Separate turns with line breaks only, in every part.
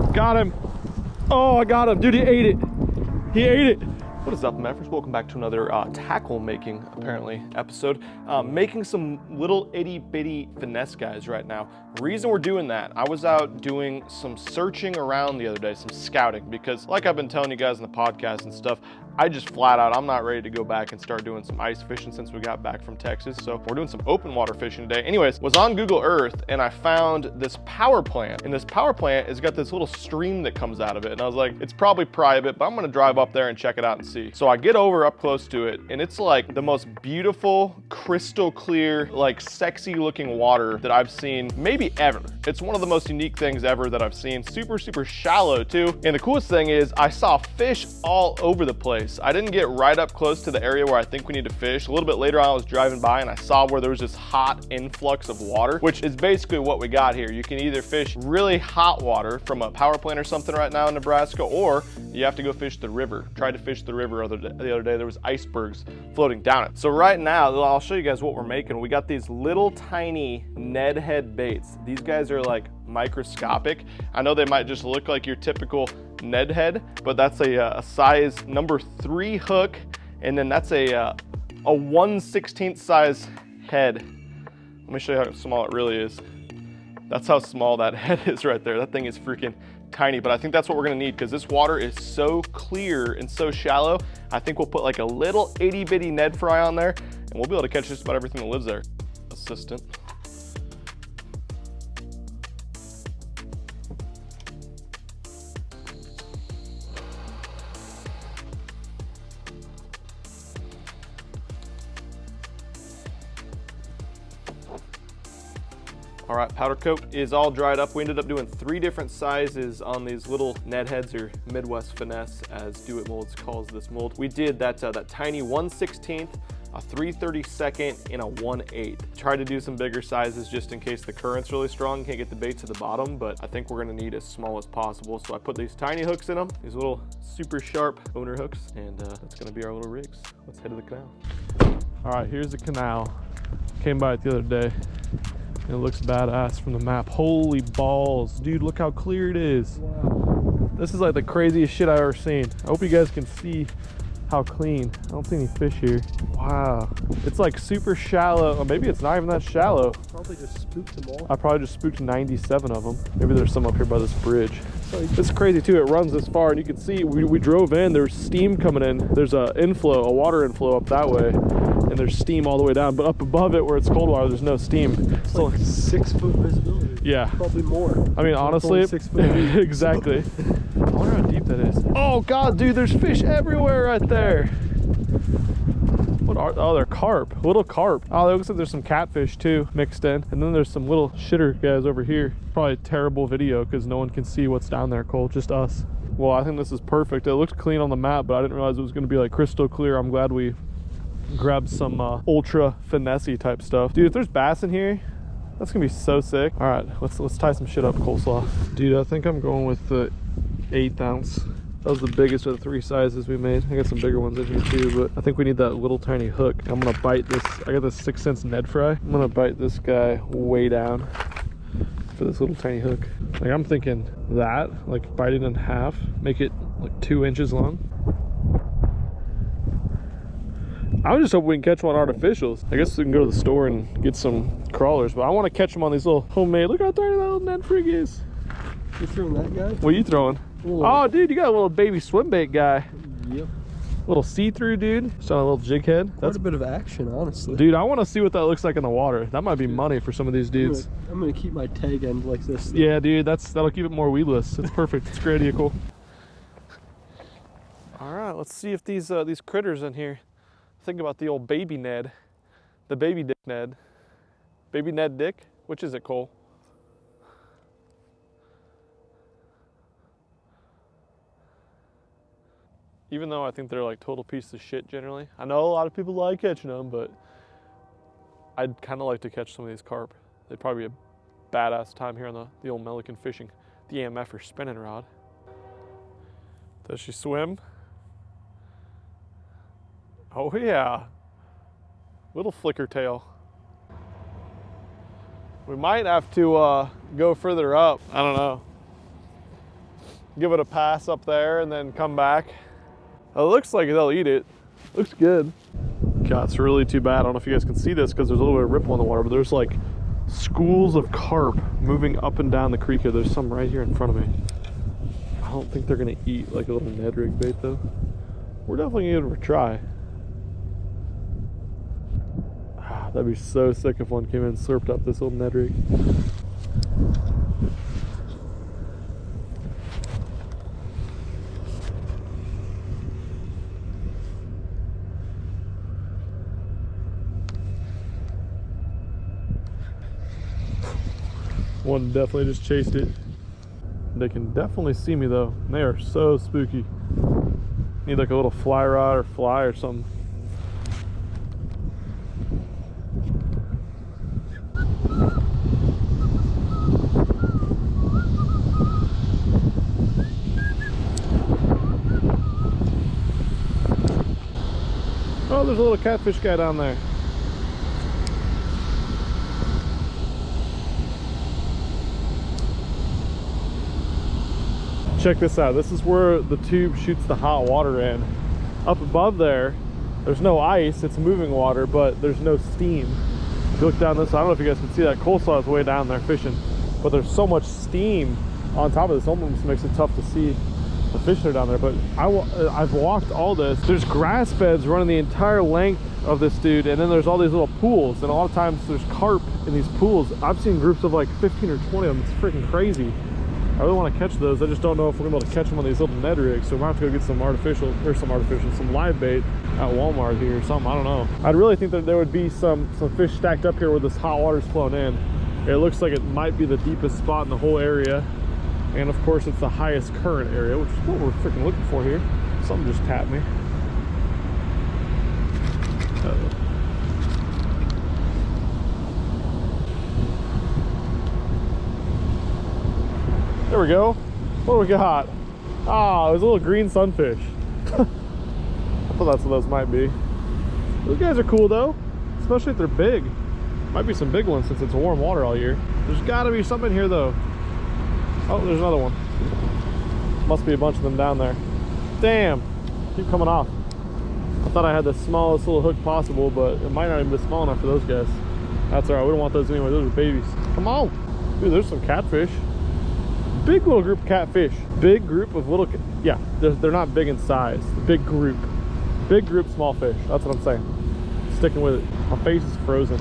Got him. Oh, I got him. Dude, he ate it. He ate it. What is up, Meffers? Welcome back to another tackle making, apparently, episode. Making some little itty bitty finesse guys right now. Reason we're doing that, I was out doing some searching around the other day, some scouting, because like I've been telling you guys in the podcast and stuff, I just flat out, I'm not ready to go back and start doing some ice fishing since we got back from Texas. So we're doing some open water fishing today. Anyways, was on Google Earth and I found this power plant. And this power plant has got this little stream that comes out of it. And I was like, it's probably private, but I'm gonna drive up there and check it out and see. So I get over up close to it and it's like the most beautiful, crystal clear, like sexy looking water that I've seen maybe ever. It's one of the most unique things ever that I've seen. Super, super shallow too. And the coolest thing is I saw fish all over the place. I didn't get right up close to the area where I think we need to fish. A little bit later on, I was driving by and I saw where there was this hot influx of water, which is basically what we got here. You can either fish really hot water from a power plant or something right now in Nebraska, or you have to go fish the river. Tried to fish the river the other day. There was icebergs floating down it. So right now, I'll show you guys what we're making. We got these little tiny Ned head baits. These guys are like microscopic. I know they might just look like your typical Ned head, but that's a size number 3 hook, and then that's a 1/16 size head. Let me show you how small it really is. That's how small that head is right there. That thing is freaking tiny, but I think that's what we're gonna need because this water is so clear and so shallow. I think we'll put like a little itty bitty Ned fry on there and we'll be able to catch just about everything that lives there. Assistant. All right, powder coat is all dried up. We ended up doing 3 different sizes on these little Ned heads, or Midwest Finesse, as Do It Molds calls this mold. We did that tiny 1/16, a 3/32, and a 1/8. Tried to do some bigger sizes just in case the current's really strong, can't get the bait to the bottom, but I think we're gonna need as small as possible. So I put these tiny hooks in them, these little super sharp owner hooks, and that's gonna be our little rigs. Let's head to the canal. All right, here's the canal. Came by it the other day. It looks badass from the map. Holy balls, dude, look how clear it is. Wow. This is like the craziest shit I've ever seen. I hope you guys can see how clean. I don't see any fish here. Wow. It's like super shallow. Or maybe it's not even that shallow.
Probably just spooked them all.
I probably just spooked 97 of them. Maybe there's some up here by this bridge. It's crazy too. It runs this far and you can see we drove in, there's steam coming in. There's a water inflow up that way. And there's steam all the way down, but up above it where it's cold water, there's no steam.
It's like 6 foot visibility.
Yeah.
Probably more.
I mean, honestly,
6 foot deep.
Exactly. I wonder how deep that is. Oh God, dude, there's fish everywhere right there. What are, oh, they're carp, little carp. Oh, it looks like there's some catfish too mixed in. And then there's some little shitter guys over here. Probably a terrible video because no one can see what's down there, Cole, just us. Well, I think this is perfect. It looked clean on the map, but I didn't realize it was gonna be like crystal clear. I'm glad we grab some ultra finesse type stuff. Dude, if there's bass in here, that's gonna be so sick. All right, let's tie some shit up, coleslaw. Dude, I think I'm going with the 1/8 ounce. That was the biggest of the 3 sizes we made. I got some bigger ones in here too, but I think we need that little tiny hook. I'm gonna bite this. I got this 6 cents Ned fry. I'm gonna bite this guy way down for this little tiny hook. Like, I'm thinking that, like, bite it in half, make it like 2 inches long. I just hope we can catch one artificials. I guess we can go to the store and get some crawlers, but I want to catch them on these little homemade. Look how tiny that little Ned frig is.
You throwing that guy?
What are you throwing? Ooh. Oh, dude, you got a little baby swim bait guy.
Yep.
Little see-through, dude. Just on a little jig head.
That's a bit of action, honestly.
Dude, I want to see what that looks like in the water. That might be money for some of these dudes.
I'm gonna keep my tag end like this.
Yeah, dude, that'll keep it more weedless. It's perfect. It's great equal. All right, let's see if these critters in here. Think about the old baby Ned, the baby dick Ned. Baby Ned dick? Which is it, Cole? Even though I think they're like total piece of shit generally. I know a lot of people like catching them, but I'd kind of like to catch some of these carp. They'd probably be a badass time here on the old Milliken fishing. The AMF or spinning rod. Does she swim? Oh yeah, little flicker tail. We might have to go further up. I don't know. give it a pass up there and then come back. It looks like they'll eat it. Looks good. God, it's really too bad. I don't know if you guys can see this because there's a little bit of ripple in the water, but there's like schools of carp moving up and down the creek here. There's some right here in front of me. I don't think they're gonna eat like a little Ned rig bait though. We're definitely gonna give it a try. Ah, that'd be so sick if one came in and slurped up this little Ned rig. One definitely just chased it. They can definitely see me though. They are so spooky. Need like a little fly rod or fly or something. Oh, there's a little catfish guy down there. Check this out. This is where the tube shoots the hot water in. Up above there, there's no ice, it's moving water, but there's no steam. If you look down this, I don't know if you guys can see that. Coleslaw is way down there fishing, but there's so much steam on top of this, almost makes it tough to see the fish that are down there. But I've walked all this. There's grass beds running the entire length of this dude, and then there's all these little pools, and a lot of times there's carp in these pools. I've seen groups of like 15 or 20 of them. It's freaking crazy. I really want to catch those. I just don't know if we're gonna be able to catch them on these little Ned rigs. So we might have to go get some some live bait at Walmart here or something. I don't know. I'd really think that there would be some fish stacked up here where this hot water's flowing in. It looks like it might be the deepest spot in the whole area. And of course it's the highest current area, which is what we're freaking looking for here. Something just tapped me. Uh-oh. There we go. What do we got? Ah, it was a little green sunfish. I thought that's what those might be. Those guys are cool though, especially if they're big. Might be some big ones since it's warm water all year. There's gotta be something here though. Oh, there's another one. Must be a bunch of them down there. Damn, keep coming off. I thought I had the smallest little hook possible, but it might not even be small enough for those guys. That's all right, we don't want those anyway, those are babies. Come on. Dude, there's some catfish. Big little group of catfish. Big group of little, yeah, they're not big in size. Big group, small fish. That's what I'm saying. Sticking with it. My face is frozen.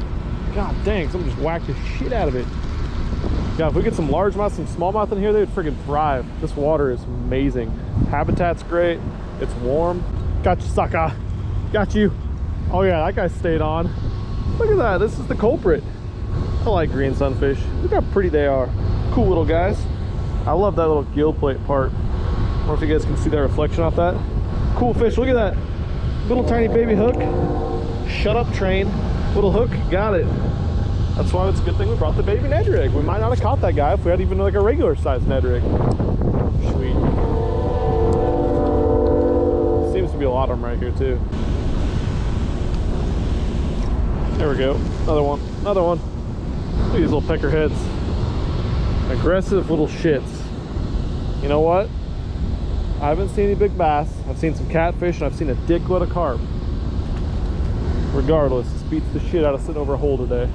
God dang, someone just whacked the shit out of it. Yeah, if we get some largemouth, some smallmouth in here, they would freaking thrive. This water is amazing. Habitat's great. It's warm. Got you, sucker. Got you. Oh yeah, that guy stayed on. Look at that. This is the culprit. I like green sunfish. Look how pretty they are. Cool little guys. I love that little gill plate part. I don't know if you guys can see that reflection off that. Cool fish. Look at that. Little tiny baby hook. Shut up, train. Little hook. Got it. That's why it's a good thing we brought the baby Ned rig. We might not have caught that guy if we had even like a regular size Ned rig. Sweet. Seems to be a lot of them right here too. There we go. Another one. Another one. Look at these little pecker heads. Aggressive little shits. You know what? I haven't seen any big bass. I've seen some catfish and I've seen a dickload of carp. Regardless, this beats the shit out of sitting over a hole today.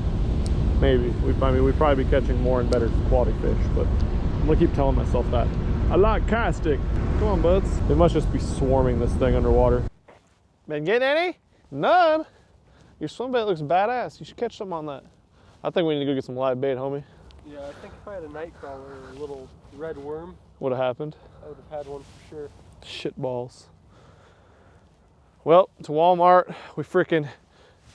Maybe. We'd probably be catching more and better quality fish, but I'm gonna keep telling myself that. I like casting. Come on, buds. They must just be swarming this thing underwater. Been getting any? None. Your swim bait looks badass. You should catch some on that. I think we need to go get some live bait, homie.
Yeah, I think if I had a night crawler or a little red worm,
would have happened.
I would have had one for sure.
Shit balls. Well, to Walmart we freaking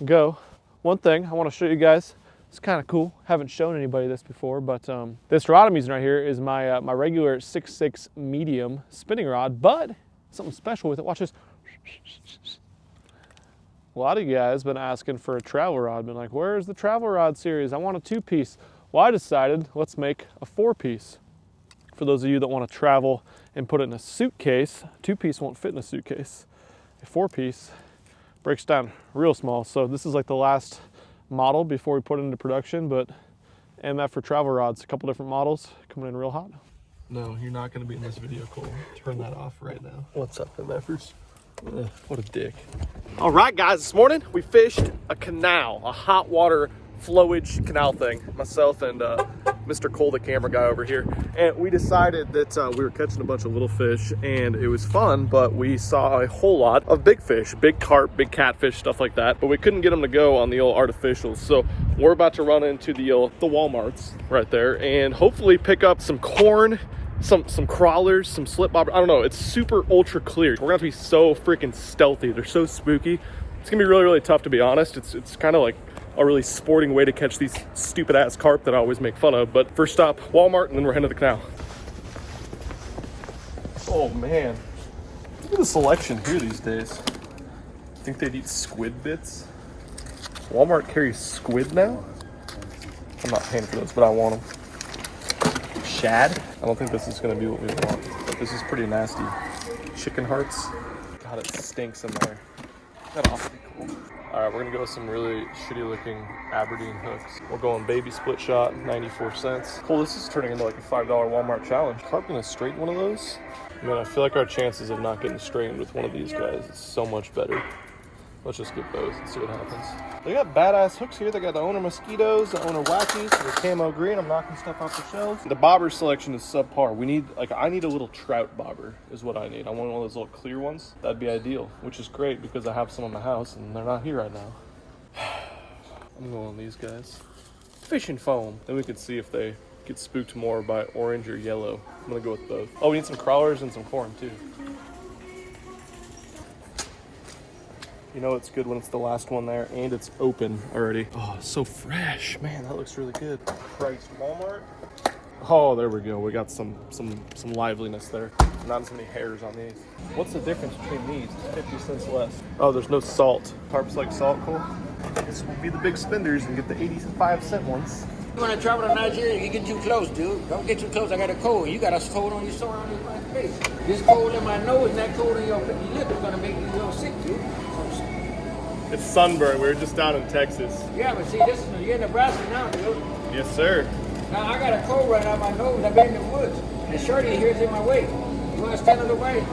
go. One thing I want to show you guys. It's kind of cool. Haven't shown anybody this before, but this rod I'm using right here is my my regular 6.6 medium spinning rod, but something special with it. Watch this. A lot of you guys been asking for a travel rod. Been like, where's the travel rod series? I want a 2-piece. Well, I decided let's make a 4-piece. For those of you that want to travel and put it in a suitcase, 2-piece won't fit in a suitcase. A 4-piece breaks down real small. So this is like the last model before we put it into production, but MF for travel rods, a couple different models coming in real hot. No, you're not going to be in this video, Cole. Turn that off right now.
What's up, MFers?
What a dick. All right, guys, this morning we fished a canal, a hot water flowage canal thing. Myself and Mr. Cole, the camera guy over here. And we decided that we were catching a bunch of little fish and it was fun, but we saw a whole lot of big fish, big carp, big catfish, stuff like that. But we couldn't get them to go on the old artificials. So we're about to run into the Walmarts right there and hopefully pick up some corn, some crawlers, some slip bobber. I don't know, it's super ultra clear. We're gonna have to be so freaking stealthy. They're so spooky. It's gonna be really, really tough, to be honest. It's kind of like a really sporting way to catch these stupid ass carp that I always make fun of. But first stop, Walmart, and then we're heading to the canal. Oh man, look at the selection here these days. I think they'd eat squid bits. Walmart carries squid now? I'm not paying for those, but I want them. Shad? I don't think this is gonna be what we want, but this is pretty nasty. Chicken hearts. God, it stinks in there. That ought to be cool. All right, we're gonna go with some really shitty looking Aberdeen hooks. We're going baby split shot, 94 cents. Cool, this is turning into like a $5 Walmart challenge. Carp gonna straighten one of those? Man, I feel like our chances of not getting straightened with one of these guys is so much better. Let's just get both and see what happens. They got badass hooks here. They got the owner mosquitoes, the owner wackies, the camo green. I'm knocking stuff off the shelves. The bobber selection is subpar. We need, I need a little trout bobber is what I need. I want one of those little clear ones. That'd be ideal, which is great because I have some in my house and they're not here right now. I'm going with these guys. Fishing foam. Then we could see if they get spooked more by orange or yellow. I'm gonna go with both. Oh, we need some crawlers and some corn too. You know it's good when it's the last one there and it's open already. Oh, it's so fresh. Man, that looks really good. Christ, Walmart. Oh, there we go. We got some liveliness there. Not as many hairs on these. What's the difference between these? It's 50 cents less. Oh, there's no salt. Carps like salt, Cole? I guess we'll be the big spenders and get the 85-cent ones.
You want to travel to Nigeria, you get too close, dude. Don't get too close. I got a cold. You got a cold on your sore on your face. This cold in my nose and that cold in your lip is going to make you real sick, dude.
It's sunburn. We were just down in Texas.
Yeah, but see, this is, you're in Nebraska now, dude.
Yes, sir.
Now, I got a cold right out my nose. I've been in the woods. And Shorty here is in my way. You want to stand on the way?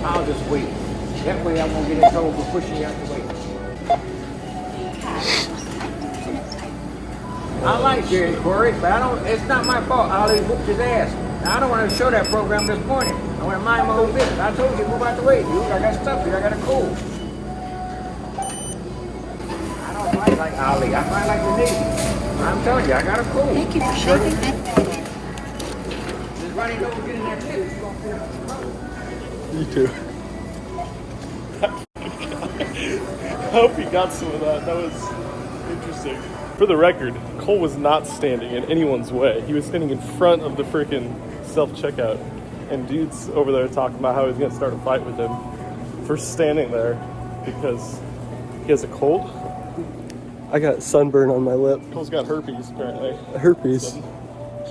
I'll just wait. That way I won't get in trouble for pushing you out the way. I like Jerry Corey, but it's not my fault. Ollie whooped his ass. Now, I don't want to show that program this morning. I want to mind my own business. I told you, move out the way, dude. I got stuff here. I got a cold. I don't fight like Ollie. I fight like the Navy. I'm telling you, I got a cold.
Thank you for shopping.
Just running over, getting that tip. It's going to
You too. I hope he got some of that. That was interesting. For the record, Cole was not standing in anyone's way. He was standing in front of the freaking self-checkout. And dude's over there talking about how he's going to start a fight with him for standing there because he has a cold.
I got sunburn on my lip.
Cole's got herpes, apparently.
Herpes.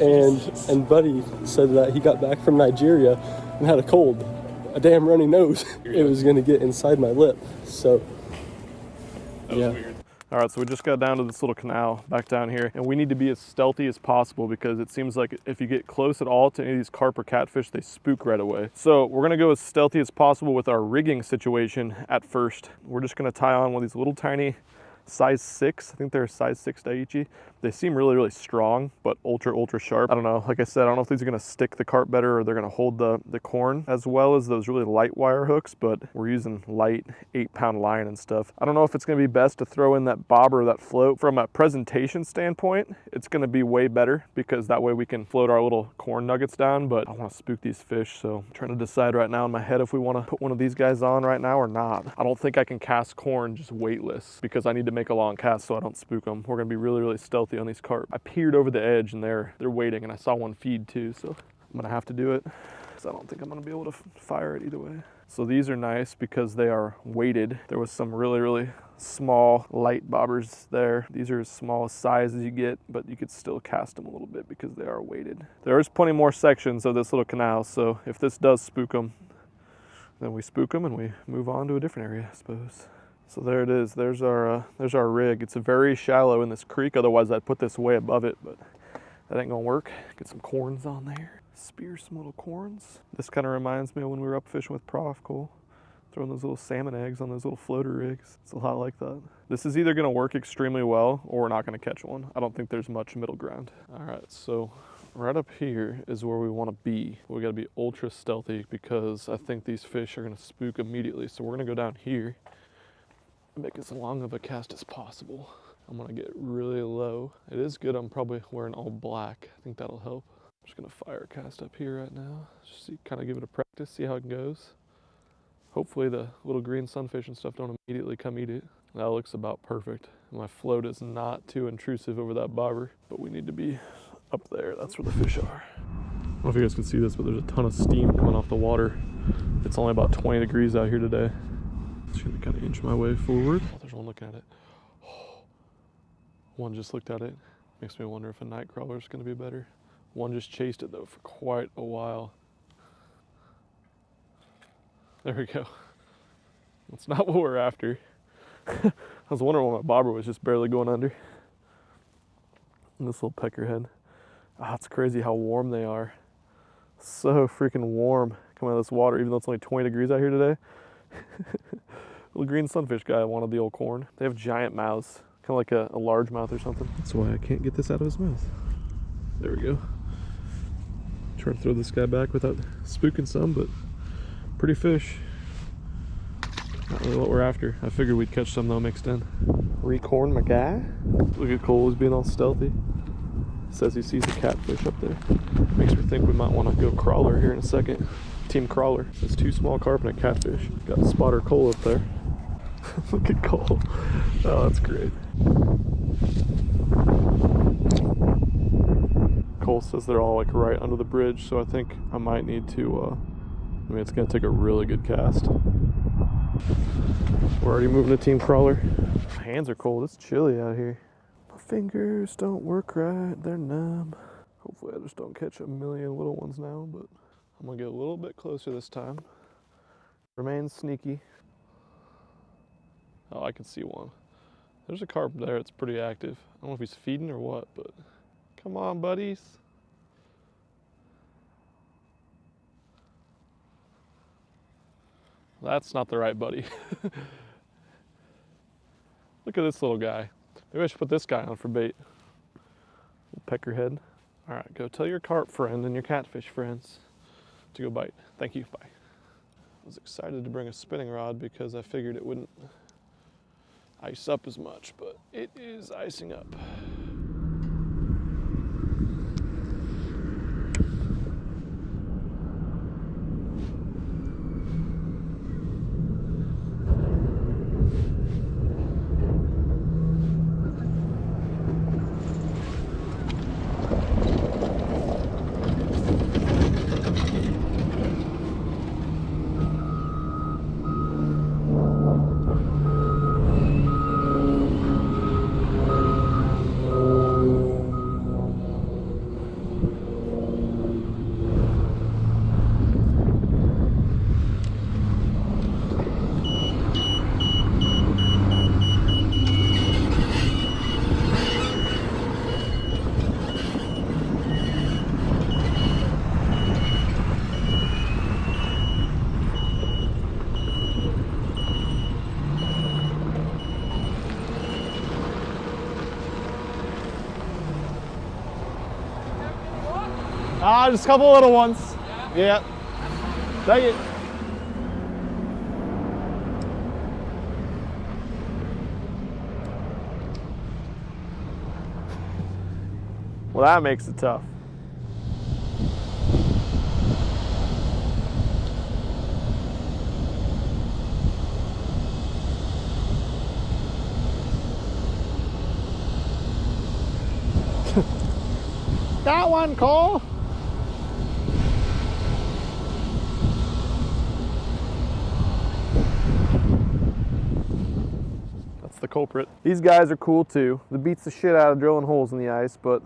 And Buddy said that he got back from Nigeria and had a cold. A damn runny nose. It was going to get inside my lip. So,
That was weird. All right, so we just got down to this little canal back down here, and we need to be as stealthy as possible because it seems like if you get close at all to any of these carp or catfish, they spook right away. So we're gonna go as stealthy as possible with our rigging situation at first. We're just gonna tie on one of these little tiny size 6. I think they're a size 6 Daiichi. They seem really, really strong, but ultra, ultra sharp. I don't know. Like I said, I don't know if these are going to stick the carp better or they're going to hold the corn as well as those really light wire hooks, but we're using light 8-pound line and stuff. I don't know if it's going to be best to throw in that bobber or that float. From a presentation standpoint, it's going to be way better because that way we can float our little corn nuggets down, but I want to spook these fish, so I'm trying to decide right now in my head if we want to put one of these guys on right now or not. I don't think I can cast corn just weightless because I need to make a long cast so I don't spook them. We're going to be really, really stealthy on these carp. I peered over the edge and they're waiting, and I saw one feed too, so I'm going to have to do it because I don't think I'm going to be able to fire it either way. So these are nice because they are weighted. There was some really, really small light bobbers there. These are as small a size as you get, but you could still cast them a little bit because they are weighted. There's plenty more sections of this little canal, so if this does spook them, then we spook them and we move on to a different area, I suppose. So there it is. There's our rig. It's very shallow in this creek. Otherwise, I'd put this way above it, but That ain't gonna work. Get some corns on there. Spear some little corns. This kind of reminds me of when we were up fishing with Prof. Cole. Throwing those little salmon eggs on those little floater rigs. It's a lot like that. This is either gonna work extremely well or we're not gonna catch one. I don't think there's much middle ground. All right, so right up here is where we wanna be. We gotta be ultra stealthy because I think these fish are gonna spook immediately. So we're gonna go down here and make as long of a cast as possible. I'm gonna get really low. It is good I'm probably wearing all black. I think that'll help. I'm just gonna fire a cast up here right now. Just kind of give it a practice, see how it goes. Hopefully the little green sunfish and stuff don't immediately come eat it. That looks about perfect. My float is not too intrusive over that bobber, but we need to be up there. That's where the fish are. I don't know if you guys can see this, but there's a ton of steam coming off the water. It's only about 20 degrees out here today. Just gonna kind of inch my way forward. Oh, there's one looking at it. Oh, one just looked at it. Makes me wonder if a night crawler is gonna be better. One just chased it though for quite a while. There we go. That's not what we're after. I was wondering why my bobber was just barely going under. And this little peckerhead. Ah, it's crazy how warm they are. So freaking warm coming out of this water, even though it's only 20 degrees out here today. Little green sunfish guy wanted the old corn. They have giant mouths, kind of like a largemouth or something. That's why I can't get this out of his mouth. There we go. Trying to throw this guy back without spooking some, but pretty fish. Not really what we're after. I figured we'd catch some though mixed in. Recorn my guy. Look at Cole, he's being all stealthy. Says he sees a catfish up there. Makes me think we might want to go crawler here in a second. Team crawler. There's 2 small carp and a catfish. Got spotter Cole up there. Look at Cole. Oh, that's great. Cole says they're all like right under the bridge, so I think I might need to I mean, it's gonna take a really good cast. We're already moving to team crawler. My hands are cold, it's chilly out here. My fingers don't work right, they're numb. Hopefully I just don't catch a million little ones now, but I'm gonna get a little bit closer this time. Remain sneaky. Oh, I can see one. There's a carp there, it's pretty active. I don't know if he's feeding or what, but come on, buddies. That's not the right buddy. Look at this little guy. Maybe I should put this guy on for bait. Little peckerhead. All right, go tell your carp friend and your catfish friends to go bite. Thank you, bye. I was excited to bring a spinning rod because I figured it wouldn't ice up as much, but it is icing up. Just a couple little ones. Yeah. Thank you. Well, that makes it tough. Got one, Cole. The culprit. These guys are cool too. It beats the shit out of drilling holes in the ice, but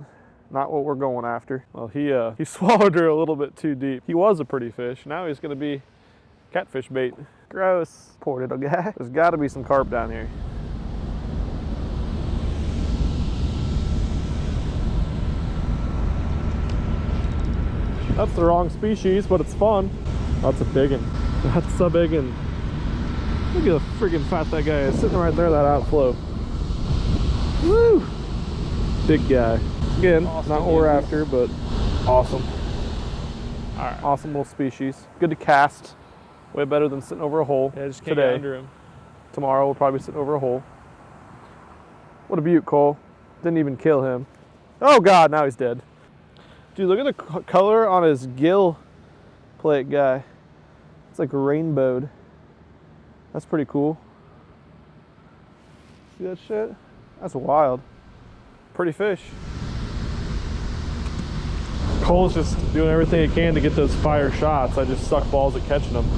not what we're going after. Well, he swallowed her a little bit too deep. He was a pretty fish. Now he's gonna be catfish bait. Gross. Poor little guy. There's gotta be some carp down here. That's the wrong species, but it's fun. That's a big one. That's a big one. Look at the freaking fat that guy is sitting right there, that outflow. Woo! Big guy. Again, awesome, not what we're after, but awesome. All right. Awesome little species. Good to cast. Way better than sitting over a hole. Yeah, just can't get under him. Tomorrow we'll probably sit over a hole. What a beaut, Cole. Didn't even kill him. Oh God, now he's dead. Dude, look at the color on his gill plate guy. It's like rainbowed. That's pretty cool. See that shit? That's wild. Pretty fish. Cole's just doing everything he can to get those fire shots. I just suck balls at catching them.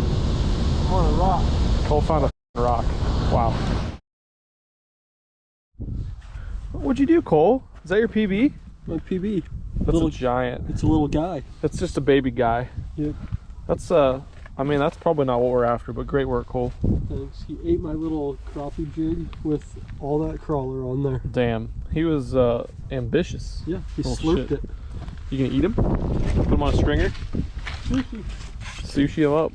I'm on a rock. Cole found a rock. Wow. What'd you do, Cole? Is that your PB?
My PB.
That's a giant.
It's a little guy.
It's just a baby guy.
Yep.
That's I mean, that's probably not what we're after, but great work, Cole.
Thanks. He ate my little crappie jig with all that crawler on there.
Damn. He was ambitious.
Yeah, he slurped it.
You gonna eat him? Put him on a stringer?
Sushi.
Sushi him up.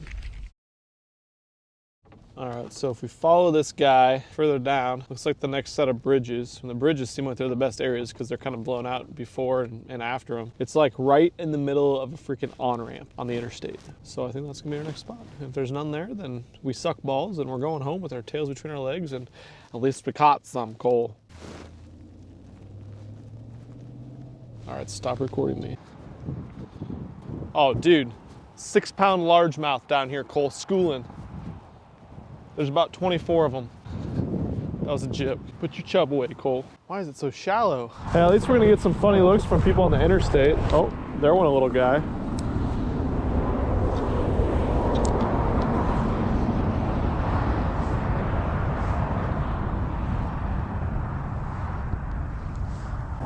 All right, so if we follow this guy further down, looks like the next set of bridges. And the bridges seem like they're the best areas because they're kind of blown out before and after them. It's like right in the middle of a freaking on-ramp on the interstate. So I think that's gonna be our next spot. If there's none there, then we suck balls and we're going home with our tails between our legs, and at least we caught some, Cole. All right, stop recording me. Oh, dude, 6-pound largemouth down here, Cole, schooling. There's about 24 of them. That was a jib. Put your chub away, Cole. Why is it so shallow? Hey, at least we're gonna get some funny looks from people on the interstate. Oh, there went a little guy.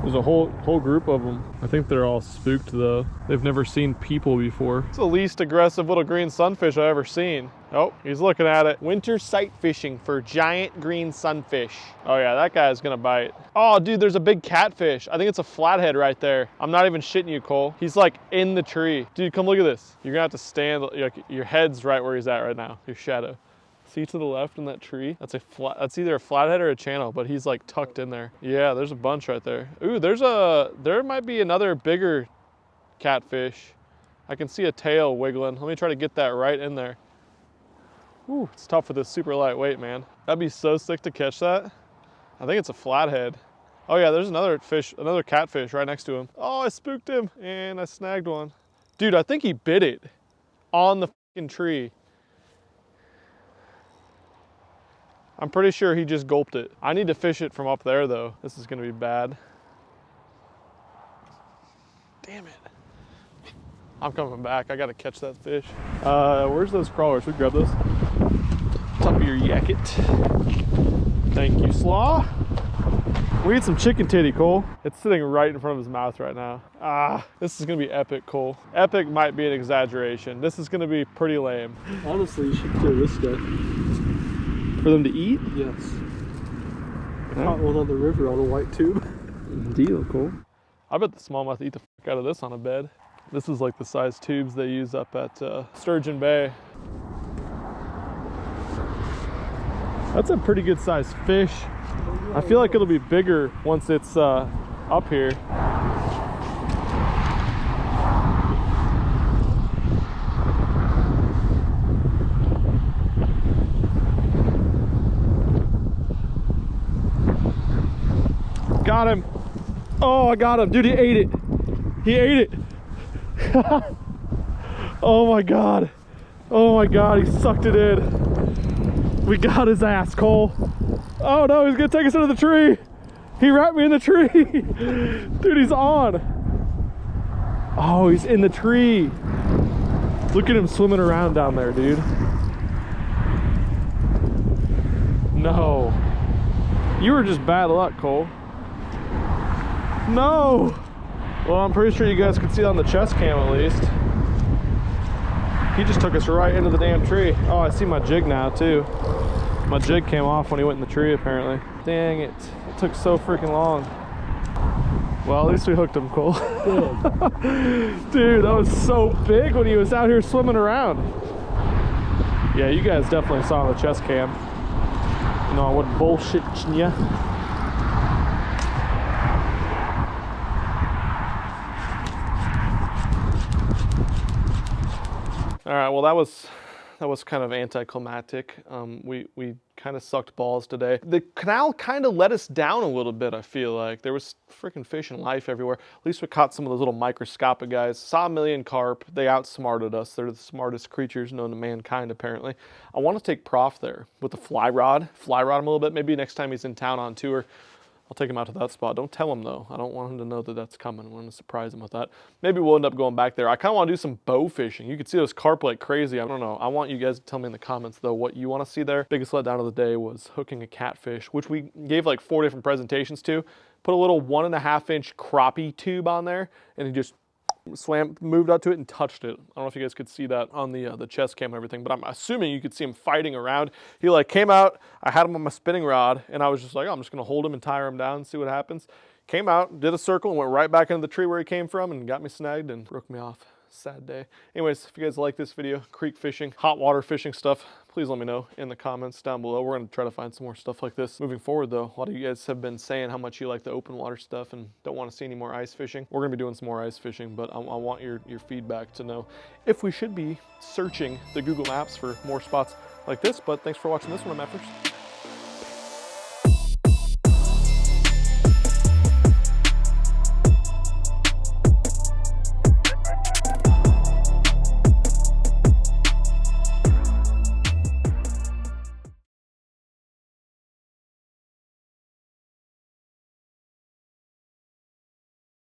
There's a whole group of them. I think they're all spooked though. They've never seen people before. It's the least aggressive little green sunfish I've ever seen. Oh, he's looking at it. Winter sight fishing for giant green sunfish. Oh yeah, that guy's gonna bite. Oh dude, there's a big catfish. I think it's a flathead right there. I'm not even shitting you, Cole. He's like in the tree. Dude, come look at this. You're gonna have to stand, like, your head's right where he's at right now, your shadow. See to the left in that tree? That's either a flathead or a channel, but he's like tucked in there. Yeah, there's a bunch right there. Ooh, there might be another bigger catfish. I can see a tail wiggling. Let me try to get that right in there. Ooh, it's tough with this super lightweight, man. That'd be so sick to catch that. I think it's a flathead. Oh yeah, there's another fish, another catfish right next to him. Oh, I spooked him and I snagged one. Dude, I think he bit it on the fucking tree. I'm pretty sure he just gulped it. I need to fish it from up there though. This is gonna be bad. Damn it. I'm coming back. I gotta catch that fish. Where's those crawlers? We grab those. Top of your jacket. Thank you, Slaw. We need some chicken titty, Cole. It's sitting right in front of his mouth right now. Ah, this is gonna be epic, Cole. Epic might be an exaggeration. This is gonna be pretty lame.
Honestly, you should kill this guy.
For them to eat?
Yes. I caught one on the river on a white tube.
Deal, Cole. I bet the smallmouth eat the fuck out of this on a bed. This is like the size tubes they use up at Sturgeon Bay. That's a pretty good sized fish. I feel like it'll be bigger once it's up here. Got him. Oh, I got him. Dude, he ate it. He ate it. Oh my God. Oh my God, he sucked it in. We got his ass, Cole. Oh no, he's gonna take us into the tree. He wrapped me in the tree. Dude, he's on. Oh, he's in the tree. Look at him swimming around down there, dude. No. You were just bad luck, Cole. No. Well, I'm pretty sure you guys could see it on the chest cam at least. He just took us right into the damn tree. Oh, I see my jig now too. My jig came off when he went in the tree apparently. Dang it. It took so freaking long. Well, at least we hooked him, Cole. Dude, that was so big when he was out here swimming around. Yeah, you guys definitely saw the chest cam. You know, I wasn't bullshitting ya. All right, well, that was kind of anticlimactic. We kind of sucked balls today. The canal kind of let us down a little bit, I feel like. There was freaking fish and life everywhere. At least we caught some of those little microscopic guys. Saw a million carp. They outsmarted us. They're the smartest creatures known to mankind, apparently. I want to take Prof there with the fly rod him a little bit. Maybe next time he's in town on tour, I'll take him out to that spot. Don't tell him though. I don't want him to know that that's coming. I want to surprise him with that. Maybe we'll end up going back there. I kind of want to do some bow fishing. You can see those carp like crazy. I don't know. I want you guys to tell me in the comments though what you want to see there. Biggest letdown of the day was hooking a catfish, which we gave like 4 different presentations to. Put a little 1.5 inch crappie tube on there, and he just swam, moved out to it and touched it. I don't know if you guys could see that on the chest cam and everything, but I'm assuming you could see him fighting around. He like came out, I had him on my spinning rod, and I was just like, oh, I'm just gonna hold him and tire him down and see what happens. Came out, did a circle, and went right back into the tree where he came from and got me snagged and broke me off. Sad day. Anyways, if you guys like this video, creek fishing, hot water fishing stuff, please let me know in the comments down below. We're going to try to find some more stuff like this moving forward though. A lot of you guys have been saying how much you like the open water stuff and don't want to see any more ice fishing. We're going to be doing some more ice fishing, but I want your feedback to know if we should be searching the Google Maps for more spots like this. But thanks for watching this one, MFers.